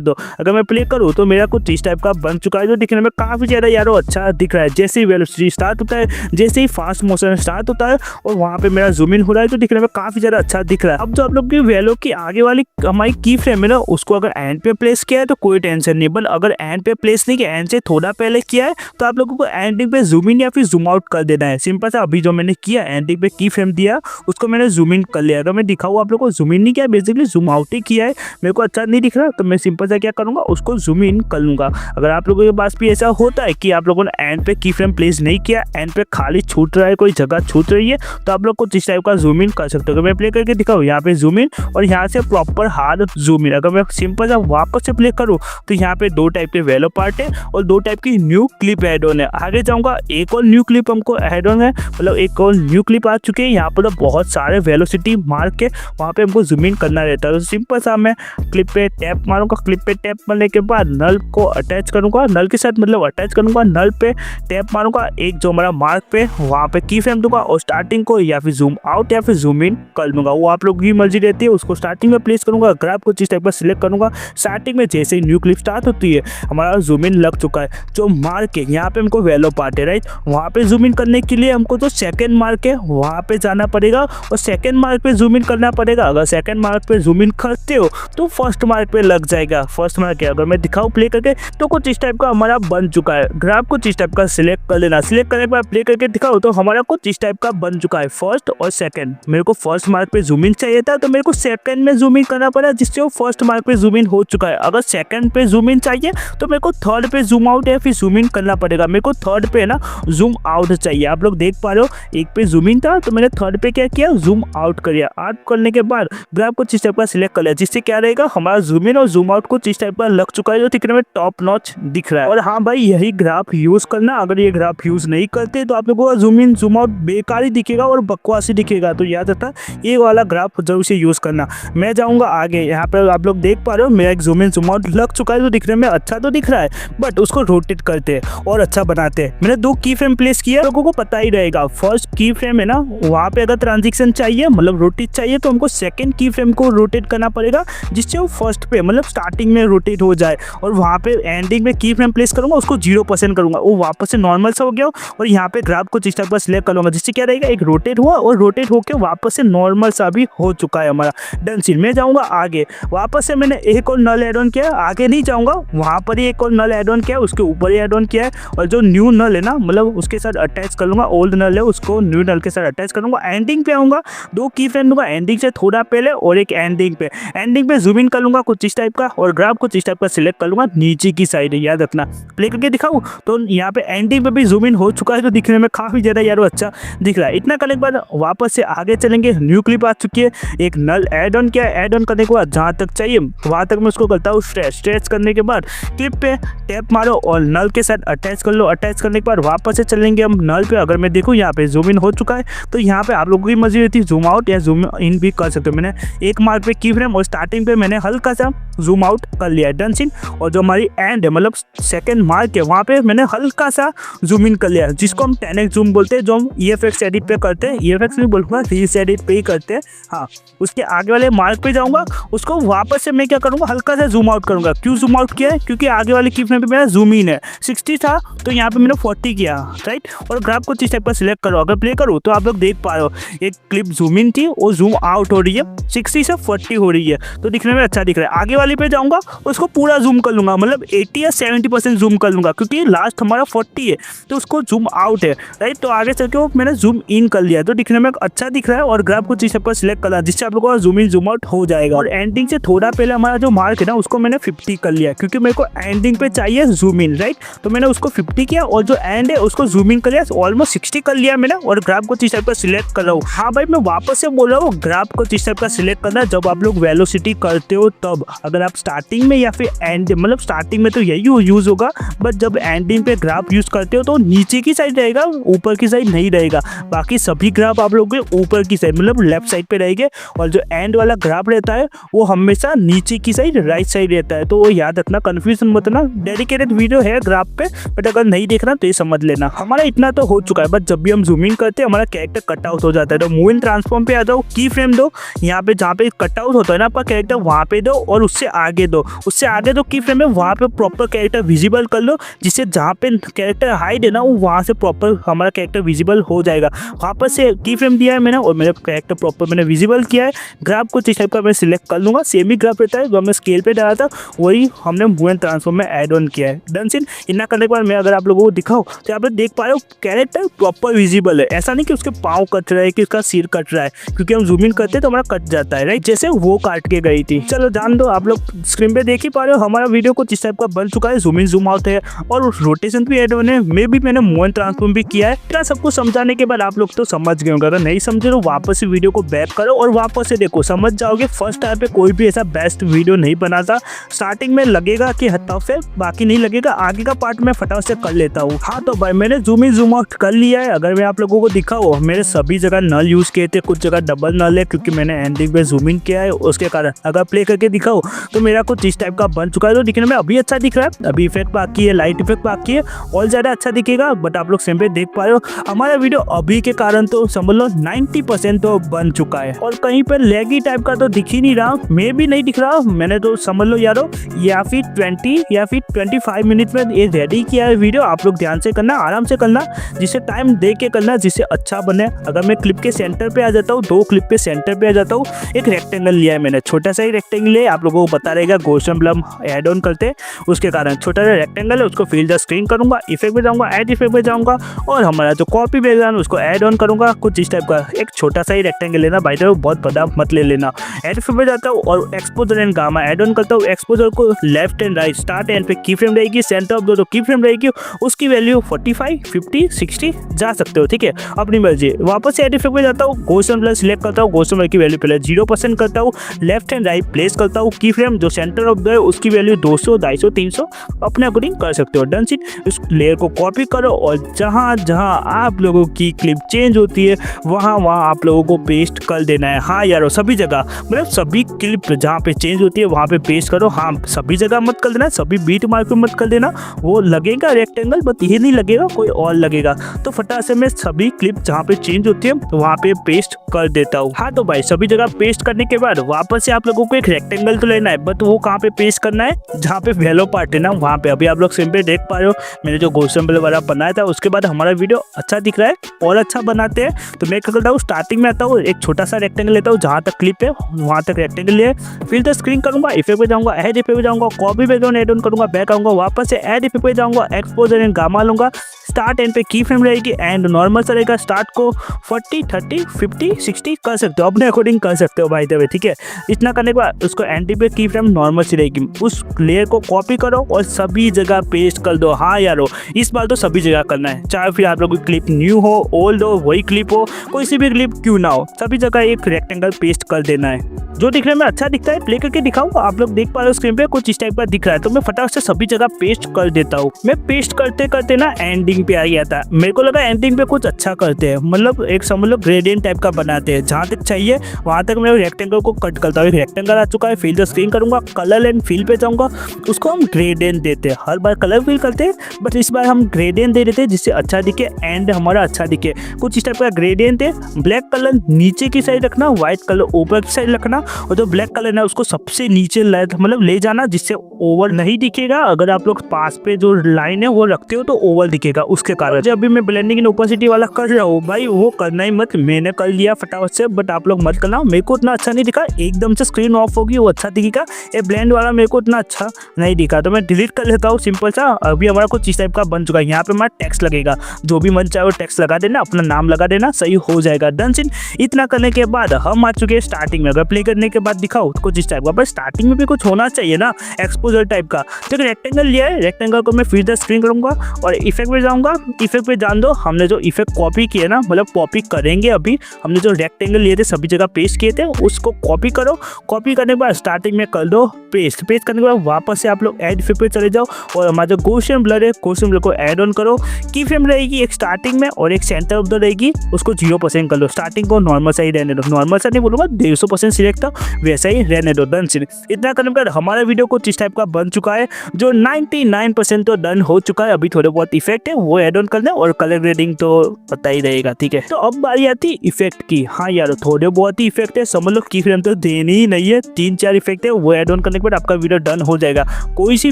दो। अगर मैं प्ले करूँ तो मेरा कुछ इस टाइप का बन चुका है जो दिखने में काफी ज्यादा यारो अच्छा दिख रहा है। जैसे ही वेलोसिटी स्टार्ट होता है, जैसे ही फास्ट मोशन स्टार्ट होता है और वहाँ पे मेरा जूम इन हो रहा है तो दिखने में काफी ज्यादा अच्छा दिख रहा है। अब जो आप लोग की वेलो की आगे वाली हमारी की फ्रेम है ना, उसको अगर एंड पे प्लेस किया है तो कोई टेंशन नहीं, बट अगर एंड पे प्लेस नहीं किया, एंड से थोड़ा पहले किया है तो आप लोगों को एंडिंग पे जूम इन या फिर जूम आउट कर देना है। सिंपल सा अभी जो मैंने किया एंडिंग पे की फ्रेम दिया उसको मैंने जूम इन कर लिया। अगर मैं दिखाऊँ आप लोगों को जूम इन नहीं किया, बेसिकली जूम आउट ही किया है, मेरे को अच्छा नहीं दिख रहा तो मैं सिंपल सा क्या करूँगा, उसको जूम इन कर लूँगा। अगर आप लोगों के पास भी ऐसा होता है कि आप लोगों ने एंड पे की फ्रेम प्लेस नहीं किया, एंड पे खाली छूट रहा है, कोई जगह छूट रही है, तो आप लोग को इस टाइप का जूम इन कर सकते हो। अगर मैं प्ले करके दिखाऊँ, यहाँ पे जूम इन और यहाँ से प्रॉपर हार्ड जूम इन। अगर मैं सिंपल सा वापस से प्ले करूँ तो यहाँ पे दो टाइप के वेलो पार्ट है और दो टाइप की न्यू क्लिप ऐड ऑन है। आगे जाऊंगा एक और न्यू क्लिप हमको ऐड ऑन है, मतलब एक और न्यू क्लिप आ चुकी है। यहाँ पर तो बहुत सारे वेलोसिटी मार्क के वहाँ पे हमको जूम इन करना रहता है। तो सिंपल सा मैं क्लिप पे टैप मारूंगा, क्लिप पे टैप मारने के बाद नल को अटैच करूंगा, नल के साथ मतलब अटैच करूंगा, नल पे टैप मारूंगा, एक जो हमारा मार्क पे वहाँ पे की फ्रेम दूंगा और स्टार्टिंग को या फिर जूम आउट या फिर जूम इन कर दूंगा। वो आप लोग की मर्जी रहती है, उसको स्टार्टिंग में प्लेस करूंगा, ग्राफ को इस टाइप का सिलेक्ट करूंगा। स्टार्टिंग में जैसे ही न्यू क्लिप स्टार्ट होती है हमारा जूम इन लग चुका है। जो मार्क है यहाँ पे हमको वेलो पार्ट है राइट, वहाँ पे जूम इन करने के लिए हमको जो सेकंड मार्क है वहाँ पे जाना पड़ेगा और सेकंड मार्क पे जूम इन करना पड़ेगा। अगर सेकंड मार्क पे जूम इन करते हो तो फर्स्ट मार्क पे लग जाएगा। फर्स्ट मार्क है, अगर मैं दिखाऊँ प्ले करके तो कुछ इस टाइप का हमारा बन चुका है। ग्राफ को इस टाइप का सिलेक्ट कर लेना, सिलेक्ट करने के बाद प्ले करके दिखाओ तो हमारा कुछ इस टाइप का बन चुका है फर्स्ट और सेकंड। मेरे को फर्स्ट मार्क पे जूम इन चाहिए था तो मेरे को सेकंड में जूम इन करना पड़ा, जिससे वो फर्स्ट मार्क पे जूम इन हो चुका है। अगर सेकंड पे जूम इन चाहिए तो मेरे को थर्ड पे जूम आउट या फिर जूम इन करना पड़ेगा। मेरे को थर्ड पे ना जूम आउट चाहिए। आप लोग देख पा रहे हो एक पे जूम इन था तो मैंने थर्ड पे क्या किया, जूम आउट कर दिया। आउट करने के बाद ग्राफ को इस टाइप का सिलेक्ट कर लिया, जिससे क्या रहेगा हमारा जूम इन और जूम आउट को इस टाइप का लग चुका है जो दिखने में टॉप नॉच दिख रहा है। और हाँ भाई, यही ग्राफ यूज करना। अगर ये ग्राफ यूज नहीं करते तो आप लोगों का जूम इन जूम आउट बेकार ही दिखेगा और बकवासी दिखेगा। तो याद रखना ये वाला ग्राफ जरूर से यूज करना। मैं जाऊंगा आगे, यहाँ पे आप लोग देख पा रहे हो मेरा एक जूम इन जूम आउट लग चुका है जो दिखने में अच्छा तो दिख रहा है, बट उसको रोटेट करते हैं और अच्छा बनाते हैं। मैंने दो की फ्रेम प्लेस किया, लोगों को पता ही रहेगा। फर्स्ट की फ्रेम है ना, वहाँ पे अगर ट्रांजिशन चाहिए मतलब रोटेट चाहिए तो हमको सेकंड की फ्रेम को रोटेट करना पड़ेगा, जिससे वो फर्स्ट पे मतलब स्टार्टिंग में रोटेट हो जाए। और वहाँ पे एंडिंग में की फ्रेम प्लेस करूंगा, उसको 0% करूंगा, वो वापस से नॉर्मल सा हो गया। और यहाँ पे ग्राफ को इस टाइप का सिलेक्ट कर लूंगा, जिससे क्या रहेगा एक रोटेट हुआ और रोटेट होकर वापस से नॉर्मल सा भी हो चुका है हमारा। Done scene. मैं जाऊँगा आगे, वापस से मैंने एक और नल एड ऑन किया, आगे नहीं जाऊँगा, वहाँ पर ही एक और नल एड ऑन किया, उसके ऊपर ही एड ऑन किया है। और जो न्यू नल है ना, मतलब उसके साथ अटैच कर लूँगा, ओल्ड नल है उसको न्यू नल के साथ अटैच करूँगा। एंडिंग पे आऊँगा, दो की फ्रेम दूंगा, एंडिंग से थोड़ा पहले और एक एंडिंग पे। एंडिंग पे जूम इन कर लूँगा कुछ इस टाइप का और ग्राफ कुछ इस टाइप का सिलेक्ट कर लूँगा नीचे की साइड। याद रखना, प्ले करके दिखाऊँ तो यहाँ पे एंडिंग पे भी जूम इन हो चुका है तो दिखने में काफ़ी ज़्यादा यारो अच्छा दिख रहा है। इतना करने के बाद वापस से आगे चलेंगे, न्यू क्लिप आ चुकी है, एक नल एड ऑन किया, एड ऑन करने के बाद जहाँ तक चाहिए वहाँ तक मैं उसको करता हूँ स्ट्रेच करने के बाद क्लिप पे टैप मारो और नल के साथ अटैच कर लो। अटैच करने के बाद वापस से चलेंगे हम नल पे। अगर मैं देखूँ यहाँ पे जूम इन हो चुका है, तो यहाँ पे आप लोगों की मर्जी रहती है जूम आउट या जूम इन भी कर सकते हो। मैंने एक मार्क पे की फ्रेम और स्टार्टिंग पे मैंने हल्का सा जूम आउट कर लिया है, डन सीन। और जो हमारी एंड है मतलब सेकंड मार्क है, वहाँ पे मैंने हल्का सा जूम इन कर लिया है, जिसको हम 10x जूम बोलते हैं, जो हम EFX एडिट पे करते हैं। EFX नहीं बोलूँगा, रील्स एडिट पे ही करते हैं। हाँ, उसके आगे वाले मार्क पे जाऊँगा, उसको वापस से मैं क्या करूँगा, हल्का सा जूम आउट करूँगा। क्यों जूम आउट किया है? क्योंकि आगे वाले की फ्रेम पे मेरा जूम इन है 60 था, तो यहाँ पे मैंने 40 किया, राइट। और ग्राफ को इस टाइप का सिलेक्ट करो। अगर प्ले करो तो आप लोग देख पा रहे हो एक क्लिप जूम इन थी और जूम आउट हो रही है, 60 से 40 हो रही है, तो दिखने में अच्छा दिख रहा है। आगे वाले पे जाऊँगा, उसको पूरा जूम कर लूँगा, मतलब 80 या 70% जूम कर लूँगा, क्योंकि लास्ट हमारा 40 है, तो उसको जूम आउट है, राइट। तो आगे चल के वो मैंने जूम इन कर लिया, तो दिखने में अच्छा दिख रहा है। और ग्राफ को इस टाइप का सिलेक्ट करना, जिससे आप लोगों का जूम इन जूम आउट हो जाएगा। और एंडिंग से थोड़ा पहले हमारा जो मार्क है ना, उसको मैंने 50 कर लिया, क्योंकि मेरे को एंडिंग पे चाहिए जूम इन, राइट। तो मैंने उसको 50 किया और जो एंड है उसको जूम इन कर लिया, ऑलमोस्ट 60 कर लिया मैंने। और ग्राफ को इस टाइप का सिलेक्ट कर रहा हूँ। हाँ भाई, मैं वापस से बोल रहा हूँ, ग्राफ को इस टाइप का सिलेक्ट करना जब आप लोग वेलोसिटी करते हो तब। अगर आप स्टार्टिंग में या फिर एंड, मतलब स्टार्टिंग में तो यही यूज होगा, बट जब एंडिंग पे ग्राफ यूज करते हो तो नीचे की साइड रहेगा, ऊपर की साइड नहीं रहेगा। बाकी सभी ग्राफ आप लोग के ऊपर की साइड मतलब लेफ्ट साइड पे रहेंगे, और जो एंड वाला ग्राफ रहता है वो हमेशा नीचे की साइड राइट साइड रहता है। तो वो याद रखना, कंफ्यूजन मत ना। डेडिकेटेड वीडियो है ग्राफ पे, बट अगर नहीं देखना तो ये समझ लेना। हमारा इतना तो हो चुका है, बट जब भी हम जूमिंग करते हैं हमारा कैरेक्टर कट आउट हो जाता है। तो मूव इन ट्रांसफॉर्म पे आ जाओ, की फ्रेम दो, यहाँ पे जहाँ पे कट आउट होता है ना आपका कैरेक्टर, वहाँ पे दो और उससे आगे दो, उससे आगे दो की फ्रेम है, वहाँ पे प्रॉपर कैरेक्टर विजिबल कर लो, जिससे जहाँ पे कैरेक्टर हाइड है ना, वो वहाँ से प्रॉपर हमारा कैरेक्टर विजिबल हो जाएगा। वापस से की फ्रेम दिया है मैंने और मेरा कैरेक्टर प्रॉपर मैंने विजिबल किया है। ग्राफ को इस टाइप का मैं सिलेक्ट कर लूँगा, सेम ही ग्राफ रहता है जो हमने स्केल पे डाला था, वही हमने मूव एंड ट्रांसफॉर्म में ऐड ऑन किया है, डन सीन। इतना करने के बाद मैं अगर आप लोगों को दिखाऊँ तो आप लोग देख पा रहे हो कैरेक्टर प्रॉपर विजिबल है। ऐसा नहीं कि उसके पाँव कट रहा है कि उसका सिर कट रहा है, क्योंकि हम जूम इन करते हैं तो हमारा कट जाता है, राइट, जैसे वो काट के गई थी। चलो जान दो, आप लोग स्क्रीन पे देख ही पा रहे हो हमारा वीडियो को इस टाइप का बन चुका है। जूम इन जूम आउट है और रोटेशन भी ऐड ऑन है, मैंने मूव एंड ट्रांसफॉर्म भी किया है। इतना सब कुछ समझाने के बाद आप लोग तो समझ गए होंगे। अगर नहीं समझे तो वापस से वीडियो को बैक करो और वापस से देखो, समझ जाओगे। फर्स्ट टाइम पे कोई भी ऐसा बेस्ट वीडियो नहीं बना था। स्टार्टिंग में लगेगा कि टफ है, बाकी नहीं लगेगा, आगे का पार्ट मैं फटाफट से कर लेता हूँ। हाँ तो भाई मैंने जूम इन जूम आउट कर लिया है। अगर मैं आप लोगों को दिखाऊँ, मेरे सभी जगह नल यूज़ किए थे, कुछ जगह डबल नल है क्योंकि मैंने एंडिंग पे जूम इन किया है, उसके कारण अगर प्ले करके दिखाऊँ तो मेरा कुछ इस टाइप का बन चुका है। तो दिखने में अभी अच्छा दिख रहा है, अभी इफेक्ट बाकी है, लाइट इफेक्ट बाकी है, और ज़्यादा अच्छा दिखेगा। बट आप लोग सिंपल देख पा रहे हो हमारा वीडियो अभी के कारण तो समझ लो 90% तो बन चुका है, और कहीं पर लैगी टाइप का तो दिख ही नहीं रहा, मैं भी नहीं दिख रहा। मैंने तो समझ लो यारो या फिर 20 या फिर 25 मिनट में ये रेडी किया है वीडियो। आप लोग ध्यान से करना, आराम से करना, जिससे टाइम दे के करना, जिससे अच्छा बने। अगर मैं क्लिप के सेंटर पे आ जाता हूँ, 2 क्लिप पे सेंटर पे आ जाता हूँ, एक रेक्टेंगल लिया है मैंने, छोटा सा ही रेक्टेंगल है, आप लोगों को पता रहेगा गोशन ब्लम ऐड ऑन करते हैं, उसके कारण छोटा सा रेक्टेंगल है, उसको फिल द स्क्रीन करूंगा, इफेक्ट पे जाऊंगा, ऐड इफेक्ट पे जाऊंगा, और हमारा जो कॉपी बैकग्राउंड उसको ऐड ऑन करूंगा। कुछ इस टाइप का एक छोटा सा ही रेक्टेंगल लेना, भाई तो बहुत बड़ा मत ले लेना। ऐड इफेक्ट पे जाता हूँ और exposure and gamma add on करता हूँ। एक्सपोजर को left and right, start and पे की फ्रेम रहेगी, सेंटर ऑफ दो की फ्रेम रहेगी, उसकी वैल्यू 45, 50, 60 जा सकते हो, ठीक है, अपनी मर्जी। वापस से ऐड इफेक्ट पे जाता हूँ, गोशन ब्लर सिलेक्ट करता हूँ, गोशन ब्लर की वैल्यू पहले 0% करता हूँ, लेफ्ट एंड राइट प्लेस करता हूँ, की फ्रेम जो सेंटर ऑफ द उसकी वैल्यू 200, 250, 300 अपने अकॉर्डिंग कर सकते हो, डन सीट। इस लेयर को कॉपी करो और जहाँ जहाँ आप लोगों की क्लिप चेंज होती है वहाँ आप लोगों को पेस्ट कर देना है। हाँ यारो, सभी जगह, मतलब सभी क्लिप जहाँ पे चेंज होती है वहाँ पे पेस्ट करो। हाँ, सभी जगह मत कर देना, सभी बीट मार्क पे मत कर देना, वो लगेगा रेक्टेंगल, बट ये नहीं लगेगा, कोई और लगेगा। तो फटाफट से मैं सभी क्लिप जहाँ पे चेंज होती है वहाँ पे पेस्ट कर देता हूँ। हाँ तो भाई सभी जगह पेस्ट करने के बाद वापस से आप लोगों को एक रेक्टेंगल तो लेना है, बट वो कहाँ पे पेस्ट करना है, जहाँ पे वेलो पार्ट है ना वहाँ पे। अभी आप लोग सिंपल देख पा रहे हो मैंने जो गोशन ब्लर वाला बनाया था, उसके बाद हमारा वीडियो अच्छा दिख रहा है और अच्छा बनाते हैं। तो मैं क्या करता हूँ, स्टार्टिंग में आता हूँ, एक छोटा सा रेक्टेंगल लेता हूँ, जहाँ तक क्लिप है वहाँ तक रेक्टेंगल ले, फिर तो स्क्रीन करूँगा, इफेक्ट पे जाऊँगा, ऐड इफेक्ट पे जाऊँगा, कॉपी बैकग्राउंड ऐड ऑन करूँगा, बैक आऊँगा, वापस से ऐड इफेक्ट पे जाऊँगा, एक्सपोजर एंड गामा लूँगा, स्टार्ट एंड पे की फ्रेम रहेगी, एंड नॉर्मल सा रहेगा। स्टार्ट को 40, 30, 50, 60 कर सकते हो, अपने अकॉर्डिंग कर सकते हो भाई देवे, ठीक है। इतना करने के बाद उसको एंटी पे की फ्रेम नॉर्मल सी रहेगी, उस लेयर को कॉपी करो और सभी जगह पेस्ट कर दो। हाँ यारो, इस बार तो सभी जगह करना है, चाहे फिर आप लोग की क्लिप न्यू हो, ओल्ड हो, वही क्लिप हो, कोई सी भी क्लिप क्यों ना हो, सभी जगह एक रेक्टेंगल पेस्ट कर देना है। जो दिखने में अच्छा दिखता है प्ले करके दिखाऊँ। आप लोग देख पा रहे हो स्क्रीन पे कुछ इस टाइप का दिख रहा है, तो मैं फटाफट से सभी जगह पेस्ट कर देता हूँ। मैं पेस्ट करते करते ना एंडिंग पे आ गया था, मेरे को लगा एंडिंग पे कुछ अच्छा करते हैं, मतलब एक समझ लो ग्रेडियंट टाइप का बनाते हैं। जहाँ तक चाहिए वहाँ तक मैं रेक्टेंगल को कट करता हूँ। एक रेक्टेंगल आ चुका है, फिल द स्क्रीन करूंगा, कलर एंड फिल पे जाऊंगा, उसको हम ग्रेडियंट देते हैं। हर बार कलर फिल करते हैं बट इस बार हम ग्रेडियंट दे देते हैं जिससे अच्छा दिखे एंड हमारा अच्छा दिखे। कुछ इस टाइप का ग्रेडियंट है। ब्लैक कलर नीचे की साइड रखना, व्हाइट कलर ऊपर की साइड रखना, और जो ब्लैक कलर है उसको सबसे नीचे मतलब ले जाना जिससे ओवर नहीं दिखेगा। अगर आप लोग पास पे जो लाइन है वो रखते हो तो ओवर दिखेगा, उसके कारण जब भी मैं ब्लेंडिंग इन ओपेसिटी वाला कर रहा हूँ भाई वो करना ही मत। मैंने कर लिया फटाफट से, बट आप लोग मत करना। मेरे को उतना अच्छा नहीं दिखा, एकदम से स्क्रीन ऑफ होगी वो अच्छा दिखेगा। ये ब्लेंड वाला मेरे को उतना अच्छा नहीं दिखा तो मैं डिलीट कर लेता हूँ सिंपल सा। अभी हमारा कुछ इस टाइप का बन चुका है। यहाँ पे हमारा टेक्स्ट लगेगा, जो भी मन चाहे वो टेक्स्ट लगा देना, अपना नाम लगा देना, सही हो जाएगा। Done scene. इतना करने के बाद हम आ चुके हैं स्टार्टिंग में। अगर प्ले करने के बाद दिखाओ कुछ इस टाइप का, बट स्टार्टिंग में भी कुछ होना चाहिए ना, एक्सपोजर टाइप का। तो रेक्टेंगल लिया है, रेक्टेंगल को मैं फिर द स्क्रीन करूंगा और इफेक्ट पे जाऊंगा। इफेक्ट पे जान दो, हमने जो इफेक्ट कॉपी किया ना, मतलब कॉपी करेंगे अभी, हमने जो रेक्टेंगल लिए थे सभी जगह पेस्ट किए थे उसको कॉपी करो। कॉपी करने के बाद स्टार्टिंग में कर दो पेस्ट। पेस्ट करने के बाद वापस से आप लोग ऐड इफेक्ट पे चले जाओ और हमारा जो गोशन ब्लर है, गोशन ब्लर को ऐड ऑन करो। की फ्रेम रहेगी एक स्टार्टिंग में और एक सेंटर ऑफ द रहेगी, उसको 0% कर लो। स्टार्टिंग को नॉर्मल सा ही रहने दो, नॉर्मल सा नहीं बोलूंगा, 150% सिलेक्ट था वैसा ही रहने दो। Done scene. इतना करने के बाद हमारा वीडियो कुछ इस टाइप का बन चुका है, जो 99% तो डन हो चुका है। अभी थोड़े बहुत इफेक्ट है वो ऐड ऑन करना और कलर ग्रेडिंग तो पता ही रहेगा, ठीक है। तो अब बारी आती इफेक्ट की। हाँ यार थोड़े बहुत ही इफेक्ट है, समझ लो की फ्रेम तो देनी ही नहीं है, 3-4 इफेक्ट है वो ऐड ऑन करने के बाद आपका वीडियो डन हो जाएगा। कोई सी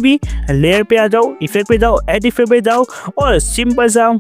भी लेयर पे आ जाओ, इफेक्ट पे जाओ, ऐड इफेक्ट पे जाओ और सिंपल सा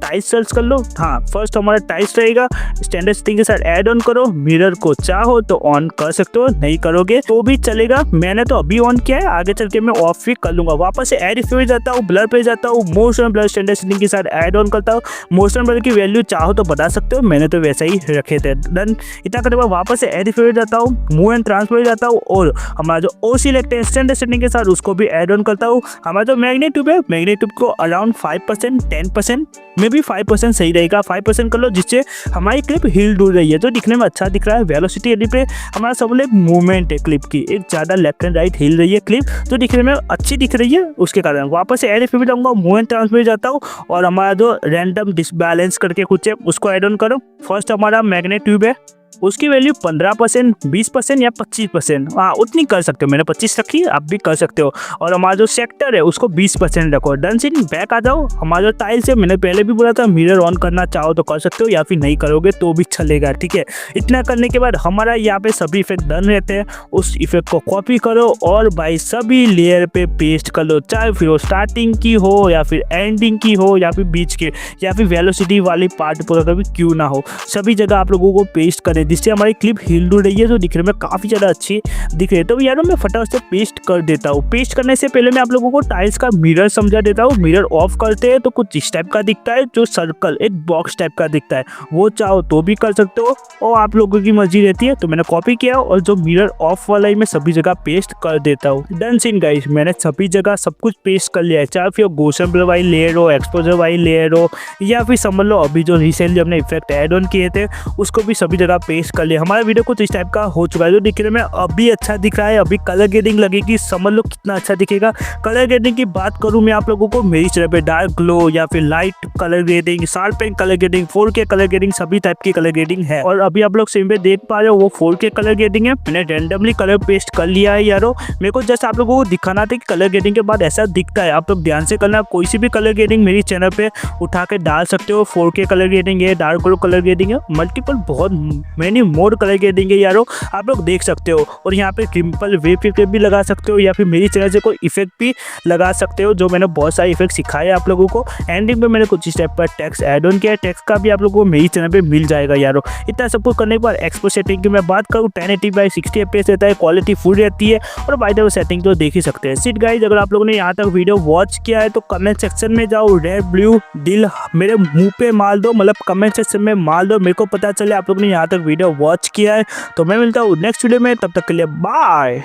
टाइल्स सर्च कर लो। हाँ फर्स्ट हमारा टाइल्स रहेगा, स्टैंडर्ड सेटिंग के साथ ऐड ऑन करो। मिरर को चाहो तो ऑन कर सकते हो, नहीं करोगे तो भी चलेगा। मैंने तो अभी ऑन किया है, आगे चल के मैं ऑफ भी कर लूंगा। वापस से ऐड इफेक्ट पे जाता हूँ, ब्लर पे जाता हूँ, मोशन ब्लर स्टैंडर्ड सेटिंग के साथ ऐड ऑन करता हूँ। मोशन ब्लर की वैल्यू चाहो तो बता सकते हो, मैंने तो वैसा ही रखे थे। डन। इतना करने के बाद वापस से ऐड इफेक्ट पे जाता हूँ, मूव एंड ट्रांसफर पे जाता हूँ और हमारा जो ओ सिलेक्ट है स्टैंडर्ड सेटिंग के साथ उसको भी ऐड ऑन करता हूँ। हमारा जो मैग्नीट्यूड है, मैग्नीट्यूड को अराउंड 5%, 10% में भी 5% सही रहेगा, 5% कर लो जिससे हमारी क्लिप हिल डुल रही है, जो दिखने में अच्छा दिख रहा है। वेलोसिटी एडिट पे हमारा सब एक मूवमेंट है क्लिप की, एक ज़्यादा लेफ्ट एंड राइट हिल रही है क्लिप, जो दिखने में अच्छी दिख रही है उसके कारण। वापस से ऐड इफेक्ट पे जाऊँगा, मूव एंड ट्रांसफर जाता हूँ और हमारा जो रैंडम डिसबैलेंस करके कुछ है उसको ऐड ऑन करो। फर्स्ट हमारा मैग्नीट्यूड है, उसकी वैल्यू 15%, 20% या 25%, हाँ उतनी कर सकते हो। मैंने 25 रखी, आप भी कर सकते हो। और हमारा जो सेक्टर है उसको 20% रखो। Done scene. बैक आ जाओ। हमारा जो टाइल्स है, मैंने पहले भी बोला था मिरर ऑन करना चाहो तो कर सकते हो या फिर नहीं करोगे तो भी चलेगा, ठीक है। इतना करने के बाद हमारा यहाँ पे सभी इफेक्ट डन रहते हैं। उस इफेक्ट को कॉपी करो और भाई सभी लेयर पे पेस्ट कर लो, चाहे फिर वो स्टार्टिंग की हो या फिर एंडिंग की हो या फिर बीच की या फिर वेलोसिटी वाली पार्ट पर कभी क्यों ना हो, सभी जगह आप लोगों को पेस्ट करें जिससे हमारी क्लिप हिल डुल रही है, जो दिखने में काफ़ी ज़्यादा अच्छी दिख रही है। तो यार मैं फटाफट से पेस्ट कर देता हूँ। पेस्ट करने से पहले मैं आप लोगों को टाइल्स का मिरर समझा देता हूँ। मिरर ऑफ करते हैं तो कुछ इस टाइप का दिखता है, जो सर्कल एक बॉक्स टाइप का दिखता है, वो चाहो तो भी कर सकते हो और आप लोगों की मर्जी रहती है। तो मैंने कॉपी किया और जो मिरर ऑफ वाला ही मैं सभी जगह पेस्ट कर देता हूँ। डन सीन गाइस, मैंने सभी जगह सब कुछ पेस्ट कर लिया है, चाहे फिर गोशन ब्लर वाली लेयर हो, एक्सपोजर वाली लेयर हो या फिर समझ लो अभी जो रिसेंटली हमने इफेक्ट ऐड ऑन किए थे उसको भी सभी जगह पेस्ट कर लिया। हमारा वीडियो कुछ इस टाइप का हो चुका है, जो दिखने में अभी अच्छा दिख रहा है। अभी कलर ग्रेडिंग लगेगी, समझ लो कितना अच्छा दिखेगा। कलर ग्रेडिंग की बात करूं मैं आप लोगों को, मेरी चैनल पे डार्क ग्लो या फिर light colour grading, sharpen colour grading, 4K colour grading, सभी टाइप की कलर ग्रेडिंग है। और अभी आप लोग स्क्रीन पे देख पा रहे हो वो 4K कलर ग्रेडिंग है। मैंने रैंडमली कलर पेस्ट कर लिया है यारो, मेरे को जस्ट आप लोगों को दिखाना था कि कलर ग्रेडिंग के बाद ऐसा दिखता है। आप लोग ध्यान से करना, कोई सी भी कलर ग्रेडिंग मेरी चैनल पे उठा के डाल सकते हो। 4K कलर ग्रेडिंग है, डार्क ग्लो कलर ग्रेडिंग है, मल्टीपल बहुत मैनी मोर कलर ग्रेडिंग है यारो, आप लोग देख सकते हो। और यहाँ पे सिंपल वेव इफेक्ट भी लगा सकते हो या फिर मेरी चैनल से कोई इफेक्ट भी लगा सकते हो, जो मैंने बहुत सारे इफेक्ट सिखाए आप लोगों को। एंडिंग पे मैंने कुछ स्टेप पर टेक्स्ट ऐड ऑन किया है, टेक्स्ट का भी आप लोगों को मेरी चैनल पे मिल जाएगा यारो। इतना सब कुछ करने के बाद एक्सपोज सेटिंग की मैं बात करूँ, 1080x60 FPS रहता है, क्वालिटी फुल रहती है और बाय द वे सेटिंग तो देख ही सकते हैं। सिट गाइस, अगर आप लोगों ने यहाँ तक वीडियो वॉच किया है तो कमेंट सेक्शन में जाओ, रेड ब्लू दिल मेरे मुंह पे मार दो, मतलब कमेंट सेक्शन में मार दो, मेरे को पता चले आप लोगों ने यहाँ तक वीडियो वॉच किया है। तो मैं मिलता हूँ नेक्स्ट वीडियो में, तब तक के लिए बाय।